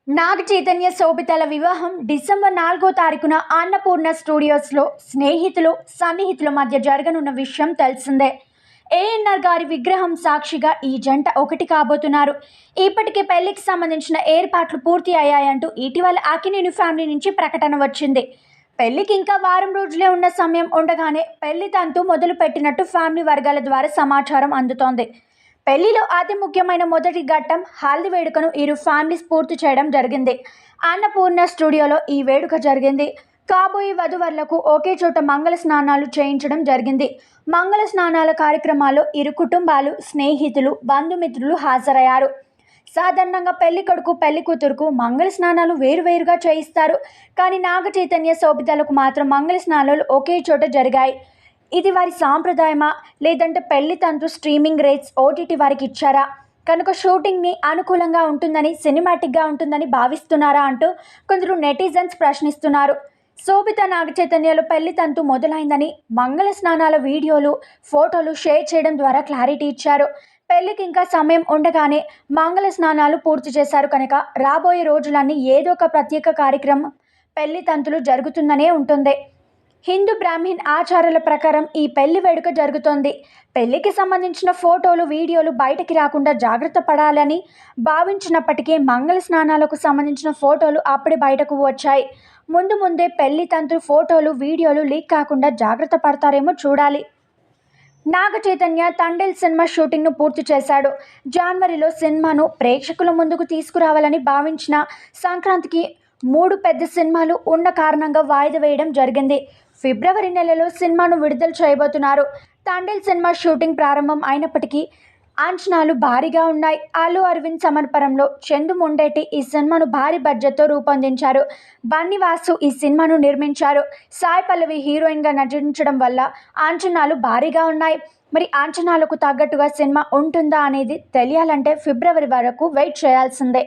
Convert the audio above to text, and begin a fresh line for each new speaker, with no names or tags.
నాగ చైతన్య శోభితల వివాహం డిసెంబర్ 4వ తారీఖున అన్నపూర్ణ స్టూడియోస్లో సన్నిహితుల మధ్య జరగనున్న విషయం తెలిసిందే. ఏఎన్ఆర్ గారి విగ్రహం సాక్షిగా ఈ జంట ఒకటి కాబోతున్నారు. ఇప్పటికే పెళ్లికి సంబంధించిన ఏర్పాట్లు పూర్తి అయ్యాయంటూ ఇటీవల అక్కినేని ఫ్యామిలీ నుంచి ప్రకటన వచ్చింది. పెళ్లికి ఇంకా వారం రోజులే ఉన్న సమయం ఉండగానే పెళ్లి తంతు మొదలు పెట్టినట్టు ఫ్యామిలీ వర్గాల ద్వారా సమాచారం అందుతోంది. పెళ్లిలో అతి ముఖ్యమైన మొదటి ఘట్టం హల్దీ వేడుకను ఇరు ఫ్యామిలీస్ పూర్తి చేయడం జరిగింది. అన్నపూర్ణ స్టూడియోలో ఈ వేడుక జరిగింది. కాబోయే వధువరులకు ఒకే చోట మంగళ స్నానాలు చేయించడం జరిగింది. మంగళ స్నానాల కార్యక్రమాల్లో ఇరు కుటుంబాలు, స్నేహితులు, బంధుమిత్రులు హాజరయ్యారు. సాధారణంగా పెళ్లి కొడుకు, పెళ్లి కూతురుకు మంగళ స్నానాలు వేరువేరుగా చేయిస్తారు. కానీ నాగ చైతన్య శోభితలకు మాత్రం మంగళ స్నానాలు ఒకే చోట జరిగాయి. ఇది వారి సాంప్రదాయమా, లేదంటే పెళ్లి తంతు స్ట్రీమింగ్ రైట్స్ ఓటీటీ వారికి ఇచ్చారా, కనుక షూటింగ్ని అనుకూలంగా ఉంటుందని, సినిమాటిక్గా ఉంటుందని భావిస్తున్నారా అంటూ కొందరు నెటిజన్స్ ప్రశ్నిస్తున్నారు. శోభిత నాగ చైతన్యలో పెళ్లి తంతు మొదలైందని మంగళ స్నానాల వీడియోలు, ఫోటోలు షేర్ చేయడం ద్వారా క్లారిటీ ఇచ్చారు. పెళ్లికి ఇంకా సమయం ఉండగానే మంగళ స్నానాలు పూర్తి చేశారు కనుక రాబోయే రోజులన్నీ ఏదో ఒక ప్రత్యేక కార్యక్రమం పెళ్లి తంతులు జరుగుతుందనే ఉంటుంది. హిందూ బ్రాహ్మణ్ ఆచారాల ప్రకారం ఈ పెళ్లి వేడుక జరుగుతోంది. పెళ్లికి సంబంధించిన ఫోటోలు, వీడియోలు బయటికి రాకుండా జాగ్రత్త పడాలని భావించినప్పటికీ మంగళ స్నానాలకు సంబంధించిన ఫోటోలు అప్పుడే బయటకు వచ్చాయి. ముందే పెళ్లి తంతు ఫోటోలు, వీడియోలు లీక్ కాకుండా జాగ్రత్త పడతారేమో చూడాలి. నాగ చైతన్య తండేల్ సినిమా షూటింగ్ను పూర్తి చేశాడు. జనవరిలో సినిమాను ప్రేక్షకుల ముందుకు తీసుకురావాలని భావించిన సంక్రాంతికి 3 పెద్ద సినిమాలు ఉన్న కారణంగా వాయిదా వేయడం జరిగింది. ఫిబ్రవరి నెలలో సినిమాను విడుదల చేయబోతున్నారు. తండేల్ సినిమా షూటింగ్ ప్రారంభం అయినప్పటికీ అంచనాలు భారీగా ఉన్నాయి. అల్లు అరవింద్ సమర్పణలో చందు ముండేటి ఈ సినిమాను భారీ బడ్జెట్తో రూపొందించారు. బన్నీ వాసు ఈ సినిమాను నిర్మించారు. సాయి పల్లవి హీరోయిన్గా నటించడం వల్ల అంచనాలు భారీగా ఉన్నాయి. మరి అంచనాలకు తగ్గట్టుగా సినిమా ఉంటుందా అనేది తెలియాలంటే ఫిబ్రవరి వరకు వెయిట్ చేయాల్సిందే.